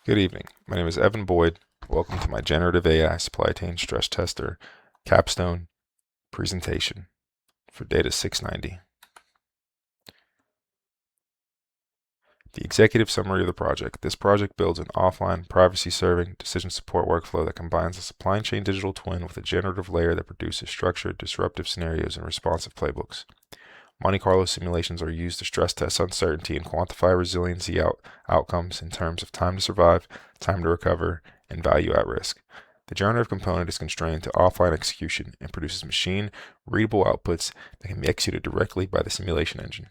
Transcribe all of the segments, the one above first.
Good evening. My name is Evan Boyd. Welcome to my Generative AI Supply Chain Stress Tester capstone presentation for Data 690. The executive summary of the project. This project builds an offline, privacy-serving decision support workflow that combines a supply chain digital twin with a generative layer that produces structured, disruptive scenarios and responsive playbooks. Monte Carlo simulations are used to stress test uncertainty and quantify resiliency outcomes in terms of time to survive, time to recover, and value at risk. The generative component is constrained to offline execution and produces machine readable outputs that can be executed directly by the simulation engine.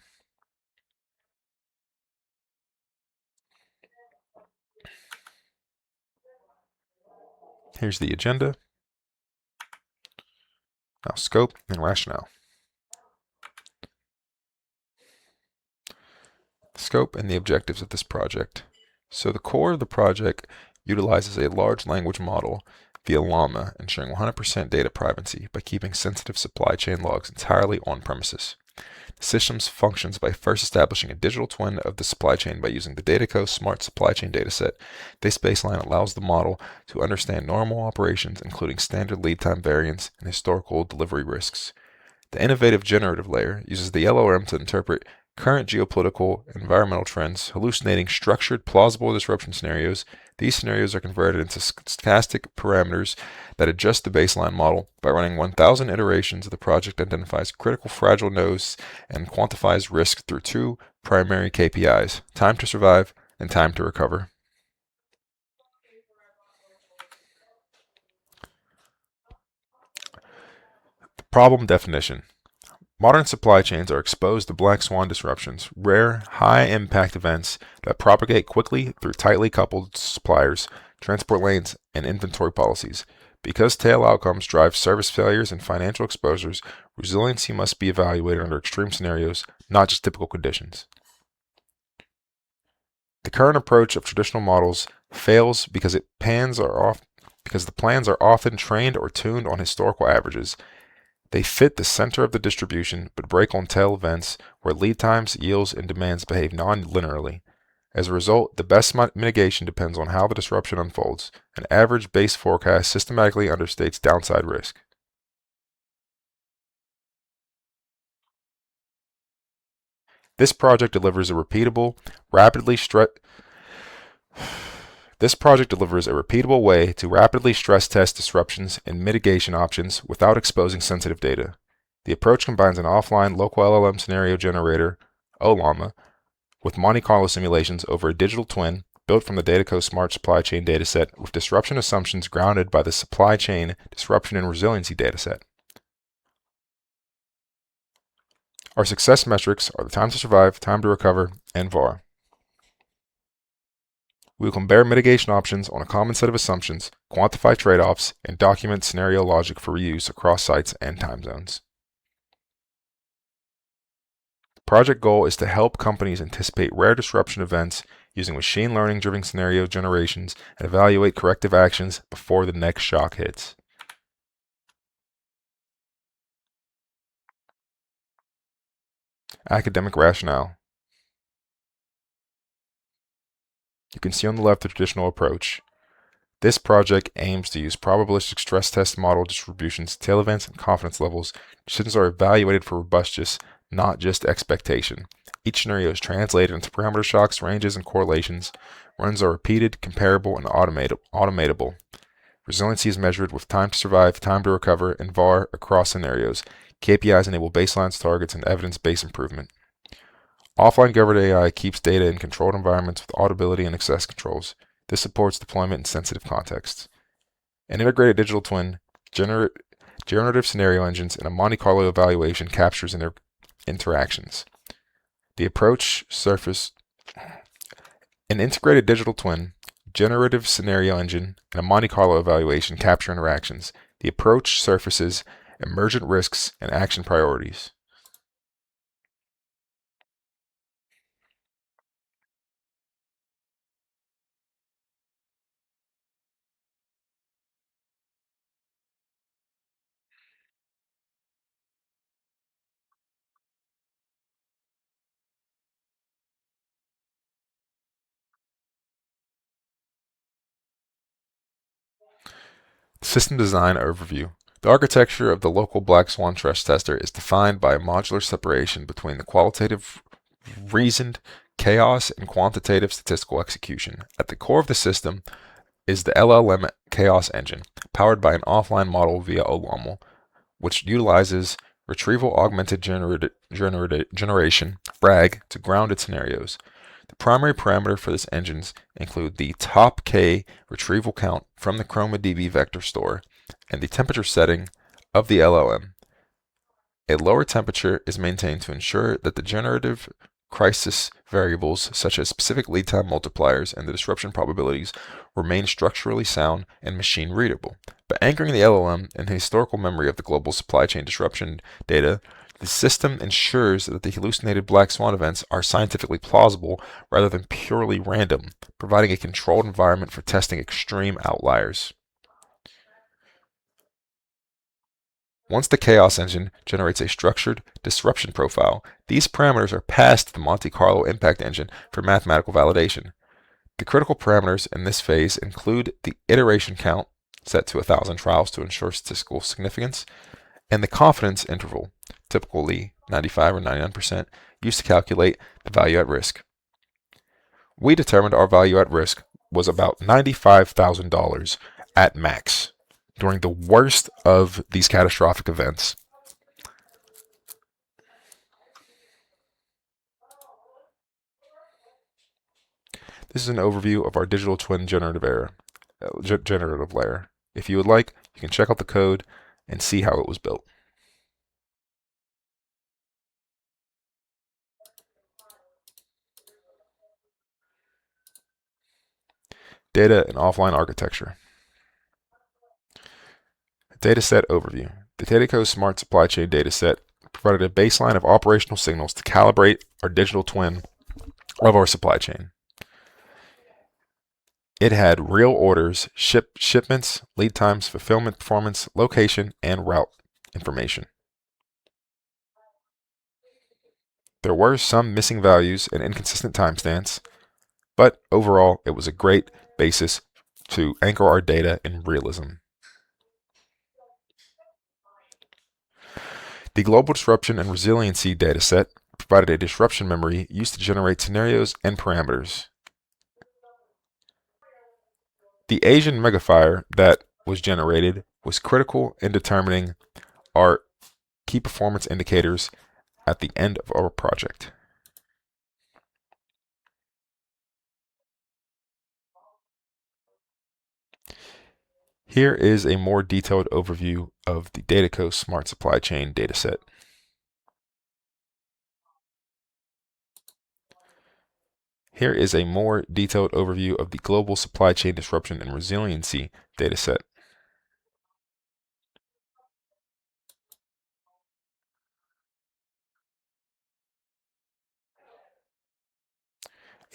Here's the agenda. Now, scope and rationale. Scope and the objectives of this project. So the core of the project utilizes a large language model via Llama, ensuring 100% data privacy by keeping sensitive supply chain logs entirely on premises. The system functions by first establishing a digital twin of the supply chain by using the Dataco Smart Supply Chain dataset. This baseline allows the model to understand normal operations, including standard lead time variance and historical delivery risks. The innovative generative layer uses the LLM to interpret current geopolitical and environmental trends, hallucinating structured, plausible disruption scenarios. These scenarios are converted into stochastic parameters that adjust the baseline model. By running 1,000 iterations, the project identifies critical fragile nodes and quantifies risk through two primary KPIs: time to survive and time to recover. Problem definition. Modern supply chains are exposed to black swan disruptions, rare, high-impact events that propagate quickly through tightly coupled suppliers, transport lanes, and inventory policies. Because tail outcomes drive service failures and financial exposures, resiliency must be evaluated under extreme scenarios, not just typical conditions. The current approach of traditional models fails because the plans are often trained or tuned on historical averages. They fit the center of the distribution, but break on tail events where lead times, yields, and demands behave non-linearly. As a result, the best mitigation depends on how the disruption unfolds. An average base forecast systematically understates downside risk. This project delivers a repeatable, rapidly stre- This project delivers a repeatable way to rapidly stress test disruptions and mitigation options without exposing sensitive data. The approach combines an offline local LLM scenario generator, OLLAMA, with Monte Carlo simulations over a digital twin built from the Dataco Smart Supply Chain dataset with disruption assumptions grounded by the Supply Chain Disruption and Resiliency dataset. Our success metrics are the time to survive, time to recover, and VAR. We will compare mitigation options on a common set of assumptions, quantify trade-offs, and document scenario logic for reuse across sites and time zones. The project goal is to help companies anticipate rare disruption events using machine learning-driven scenario generations and evaluate corrective actions before the next shock hits. Academic rationale. You can see on the left the traditional approach. This project aims to use probabilistic stress test model distributions, tail events, and confidence levels. Decisions are evaluated for robustness, not just expectation. Each scenario is translated into parameter shocks, ranges, and correlations. Runs are repeated, comparable, and automatable. Resiliency is measured with time to survive, time to recover, and VAR across scenarios. KPIs enable baselines, targets, and evidence-based improvement. Offline governed AI keeps data in controlled environments with auditability and access controls. This supports deployment in sensitive contexts. An integrated digital twin, generative scenario engines, and a Monte Carlo evaluation captures interactions. The approach surface an integrated digital twin, generative scenario engine, and a Monte Carlo evaluation capture interactions. The approach surfaces emergent risks and action priorities. System design overview. The architecture of the local black swan stress tester is defined by a modular separation between the qualitative reasoned chaos and quantitative statistical execution. At the core of the system is the LLM chaos engine, powered by an offline model via OLAML, which utilizes retrieval augmented generation, RAG, to ground its scenarios. The primary parameter for this engines include the top K retrieval count from the ChromaDB vector store and the temperature setting of the LLM. A lower temperature is maintained to ensure that the generative crisis variables such as specific lead time multipliers and the disruption probabilities remain structurally sound and machine readable. By anchoring the LLM in the historical memory of the global supply chain disruption data, the system ensures that the hallucinated black swan events are scientifically plausible rather than purely random, providing a controlled environment for testing extreme outliers. Once the chaos engine generates a structured disruption profile, these parameters are passed to the Monte Carlo impact engine for mathematical validation. The critical parameters in this phase include the iteration count, set to 1,000 trials to ensure statistical significance, and the confidence interval, typically 95 or 99%, used to calculate the value at risk. We determined our value at risk was about $95,000 at max during the worst of these catastrophic events. This is an overview of our digital twin generative layer. If you would like, you can check out the code and see how it was built. Data and offline architecture. Dataset overview. The Dataco Smart Supply Chain dataset provided a baseline of operational signals to calibrate our digital twin of our supply chain. It had real orders, shipments, lead times, fulfillment performance, location, and route information. There were some missing values and inconsistent timestamps, but overall it was a great basis to anchor our data in realism. The Global Disruption and Resiliency dataset provided a disruption memory used to generate scenarios and parameters. The Asian megafire that was generated was critical in determining our key performance indicators at the end of our project. Here is a more detailed overview of the Dataco Smart Supply Chain dataset. Here is a more detailed overview of the Global Supply Chain Disruption and Resiliency dataset.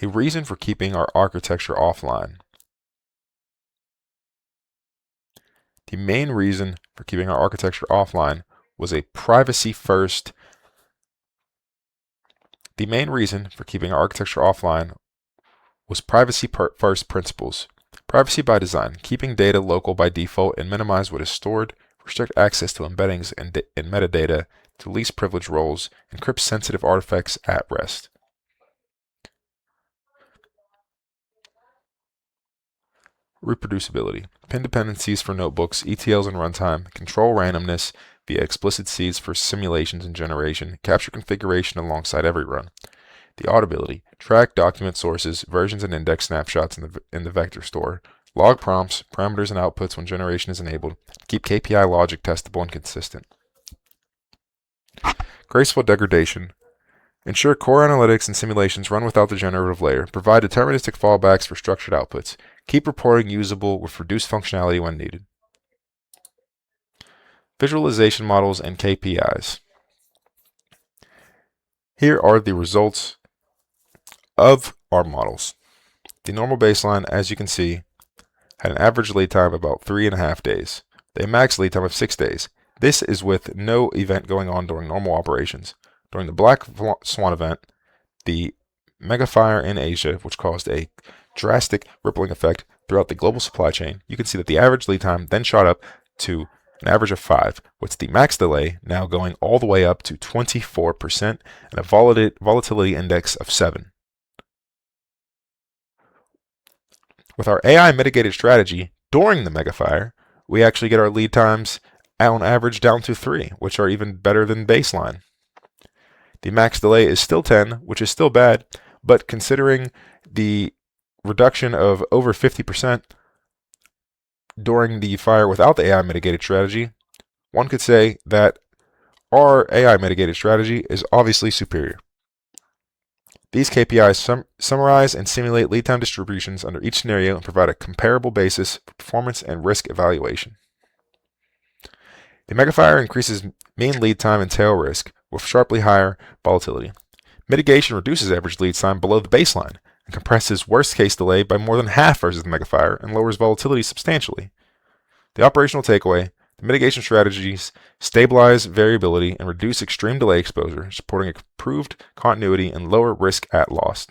A reason for keeping our architecture offline. The main reason for keeping our architecture offline was a privacy-first. The main reason for keeping our architecture offline was privacy-first principles. Privacy by design, keeping data local by default and minimize what is stored, restrict access to embeddings and metadata to least privileged roles, encrypt sensitive artifacts at rest. Reproducibility. Pin dependencies for notebooks, ETLs and runtime, control randomness via explicit seeds for simulations and generation, capture configuration alongside every run. The auditability. Track document sources, versions and index snapshots in the vector store. Log prompts, parameters and outputs when generation is enabled. Keep KPI logic testable and consistent. Graceful degradation. Ensure core analytics and simulations run without the generative layer. Provide deterministic fallbacks for structured outputs. Keep reporting usable with reduced functionality when needed. Visualization models and KPIs. Here are the results of our models. The normal baseline, as you can see, had an average lead time of about 3.5 days. The max lead time of 6 days. This is with no event going on during normal operations. During the Black Swan event, the megafire in Asia, which caused a drastic rippling effect, throughout the global supply chain, you can see that the average lead time then shot up to an average of 5, with the max delay now going all the way up to 24% and a volatility index of 7. With our AI mitigated strategy during the megafire, we actually get our lead times on average down to 3, which are even better than baseline. The max delay is still 10, which is still bad, but considering the reduction of over 50% during the fire without the AI mitigated strategy, one could say that our AI mitigated strategy is obviously superior. These KPIs summarize and simulate lead time distributions under each scenario and provide a comparable basis for performance and risk evaluation. The megafire increases mean lead time and tail risk with sharply higher volatility. Mitigation reduces average lead time below the baseline and compresses worst-case delay by more than half versus the megafire and lowers volatility substantially. The operational takeaway: the mitigation strategies stabilize variability and reduce extreme delay exposure, supporting improved continuity and lower risk at loss.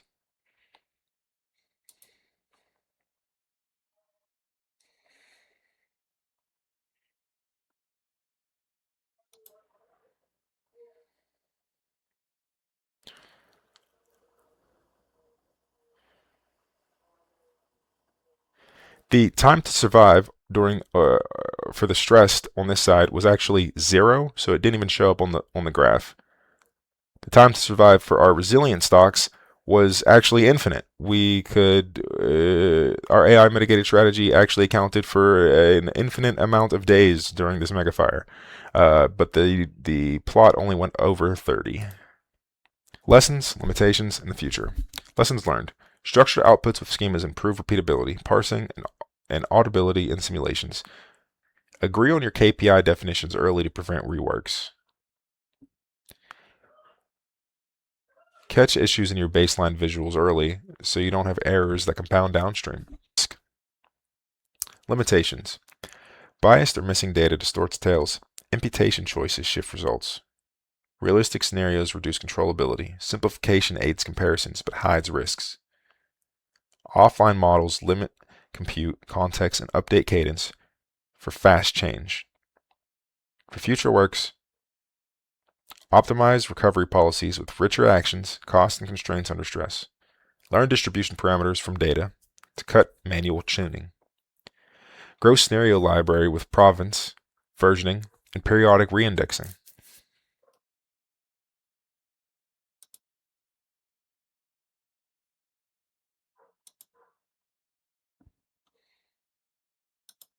The time to survive during for the stressed on this side was actually 0, so it didn't even show up on the graph. The time to survive for our resilient stocks was actually infinite. We could our AI mitigated strategy actually accounted for an infinite amount of days during this megafire, but the plot only went over 30. Lessons, limitations, and the future. Lessons learned: structured outputs with schemas improve repeatability, parsing, and audibility in simulations. Agree on your KPI definitions early to prevent reworks. Catch issues in your baseline visuals early so you don't have errors that compound downstream. Limitations: biased or missing data distorts tails. Imputation choices shift results. Realistic scenarios reduce controllability. Simplification aids comparisons but hides risks. Offline models limit compute, context, and update cadence for fast change. For future works, optimize recovery policies with richer actions, costs, and constraints under stress. Learn distribution parameters from data to cut manual tuning. Grow scenario library with provenance, versioning, and periodic reindexing.